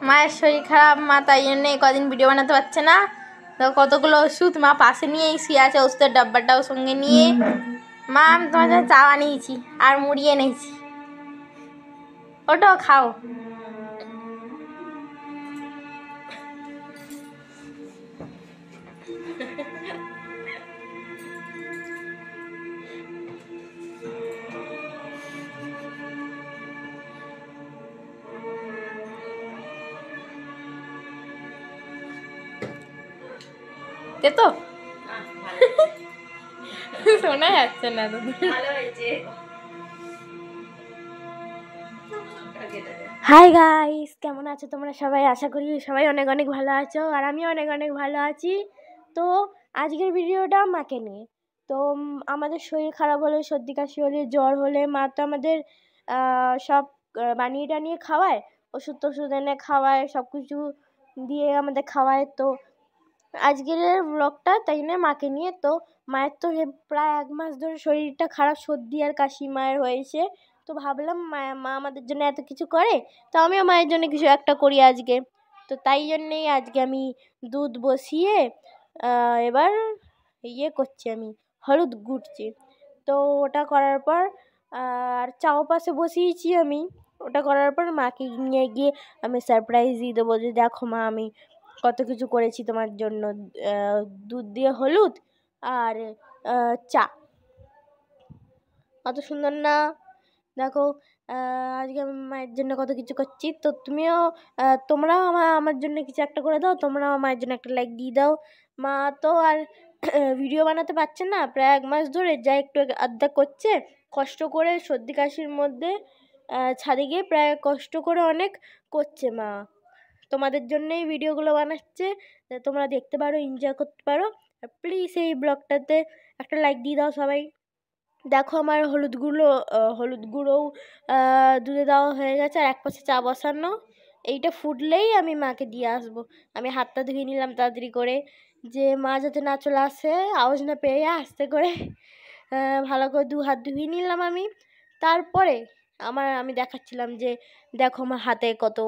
মায়ের শরীর খারাপ, মা তাই জন্য কদিন ভিডিও বানাতে পারছে না। তো কতগুলো ওষুধ মা পাশে নিয়েই শুয়ে আছে, ওষুধের ডাব্বাটাও সঙ্গে নিয়ে। মা আমি তোমার জন্য চা বানিয়েছি আর মুড়ি এনেছি, ওটাও খাও। তো শোনা যাচ্ছে না তো। হাই গাইস, কেমন আছো তোমরা সবাই? আশা করি সবাই অনেক অনেক ভালো আছো, আর আমি অনেক অনেক ভালো আছি। তো আজকের ভিডিওটা মাকে নিয়ে। তো আমাদের শরীর খারাপ হলে, সর্দি কাশি হলে, জ্বর হলে মা তো আমাদের সব বানিয়ে টানিয়ে খাওয়ায়, ওষুধ টষুধ এনে খাওয়ায়, সব কিছু দিয়ে আমাদের খাওয়ায়। তো আজকের ব্লগটা তাই না মাকে নিয়ে। তো মায়ের তো প্রায় 1 মাস ধরে শরীরটা খারাপ, সর্দি আর কাশি মায়ের হয়েছে। তো ভাবলাম মা আমাদের জন্য এত কিছু করে, তো আমিও মায়ের জন্য কিছু একটা করি আজকে। তো তাই জন্যেই আজকে আমি দুধ বসিয়ে এবার করছি, আমি হলুদ গুড়ছি। তো ওটা করার পর আর চাও পাশে বসিয়েছি আমি। ওটা করার পর মাকে নিয়ে গিয়ে আমি সারপ্রাইজ দিয়ে দেবো যে দেখো মা, আমি কত কিছু করেছি তোমার জন্য। দুধ দিয়ে হলুদ আর চা, কত সুন্দর না? দেখো আজকে আমি মায়ের জন্য কত কিছু করছি। তো তুমিও তোমরাও আমার জন্য কিছু একটা করে দাও, তোমরাও মায়ের জন্য একটা লাইক দিয়ে দাও। মা তো আর ভিডিও বানাতে পারছে না প্রায় 1 মাস ধরে, যা একটু আধা করছে কষ্ট করে, সর্দি কাশির মধ্যে ছাদে গিয়ে প্রায় কষ্ট করে অনেক করছে মা। তোমাদের জন্যই ভিডিওগুলো বানাচ্ছে, তোমরা দেখতে পারো, এনজয় করতে পারো। প্লিজ এই ব্লগটাতে একটা লাইক দিয়ে দাও সবাই। দেখো আমার হলুদ গুঁড়োও দুধে দেওয়া হয়ে গেছে, আর এক পাশে চা বসানো। এইটা ফুটলেই আমি মাকে দিয়ে আসবো। আমি হাতটা ধুয়ে নিলাম তাড়াতাড়ি করে, যে মা যাতে না চলে আসে, আওয়াজ না পেয়ে, আস্তে করে ভালো করে 2 হাত ধুয়ে নিলাম আমি। তারপরে আমি দেখাচ্ছিলাম যে দেখো আমার হাতে কত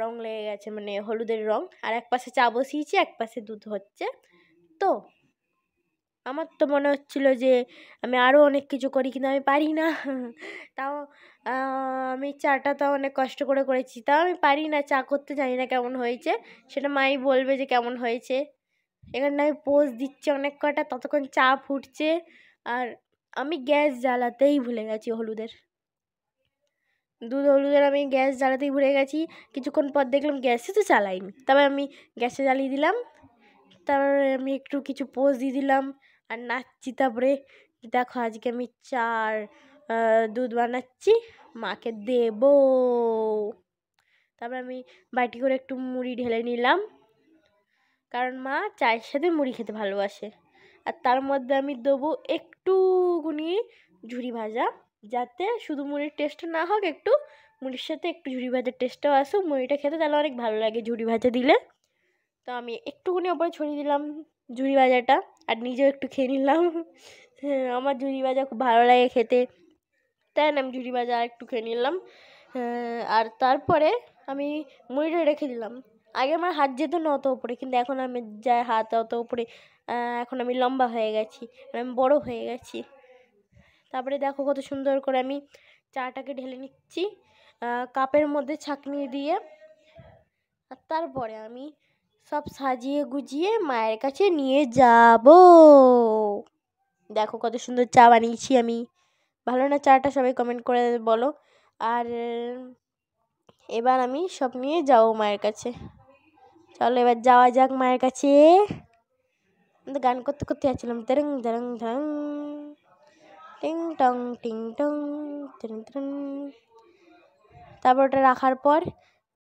রং লেগে গেছে, মানে হলুদের রং। আর এক পাশে চা বসিয়েছি, এক পাশে দুধ হচ্ছে। তো আমার তো মনে হচ্ছিল যে আমি আরও অনেক কিছু করি, কিন্তু আমি পারি না। তাও আমি চাটা তাও অনেক কষ্ট করে করেছি, তাও আমি পারি না, চা করতে জানি না কেমন হয়েছে। সেটা মাই বলবে যে কেমন হয়েছে। এখানে আমি পোজ দিচ্ছি অনেক কটা, ততক্ষণ চা ফুটছে। আর আমি গ্যাস জ্বালাতেই ভুলে গেছি হলুদের আমি গ্যাস জ্বালাতেই ভুলে গেছি। কিছুক্ষণ পর দেখলাম গ্যাসে তো চালাইনি, তবে আমি গ্যাসে জ্বালিয়ে দিলাম। তারপরে আমি একটু কিছু পোজ দিয়ে দিলাম আর নাচছি। তারপরে দেখো আজকে আমি চার দুধ বানাচ্ছি, মাকে দেব। তারপরে আমি বাটি করে একটু মুড়ি ঢেলে নিলাম, কারণ মা চায়ের সাথে মুড়ি খেতে ভালোবাসে। আর তার মধ্যে আমি দেবো একটুখানি ঝুরি ভাজা, যাতে শুধু মুড়ির টেস্টটা না হোক, একটু মুড়ির সাথে একটু ঝুরি ভাজার টেস্টটাও আসুক। মুড়িটা খেতে তাহলে অনেক ভালো লাগে ঝুরি ভাজা দিলে। তো আমি একটুখানি ওপরে ছড়িয়ে দিলাম ঝুরি ভাজাটা, আর নিজেও একটু খেয়ে নিলাম। হ্যাঁ, আমার ঝুরি ভাজা খুব ভালো লাগে খেতে, তাই না আমি ঝুরি ভাজা আর একটু খেয়ে নিলাম। আর তারপরে আমি মুড়িটা রেখে দিলাম। আগে আমার হাত যেত না অত ওপরে, কিন্তু এখন আমি যাই হাত অত ওপরে। এখন আমি লম্বা হয়ে গেছি, আমি বড় হয়ে গেছি। তারপরে দেখো কত সুন্দর করে আমি চাটাকে ঢেলে নিচ্ছি কাপের মধ্যে ছাঁকনি দিয়ে। আর তারপরে আমি সব সাজিয়ে গুজিয়ে মায়ের কাছে নিয়ে যাব। দেখো কত সুন্দর চা বানিয়েছি আমি। ভালো না চাটা? সবাই কমেন্ট করে বলো। আর এবার আমি সব নিয়ে যাবো মায়ের কাছে। চলো এবার যাওয়া যাক মায়ের কাছে। গান করতে করতে যাচ্ছিলাম, তেরং তেরং ধরং, টিং টং টিং টং, তেরং তেরং। তারপর ওটা রাখার পর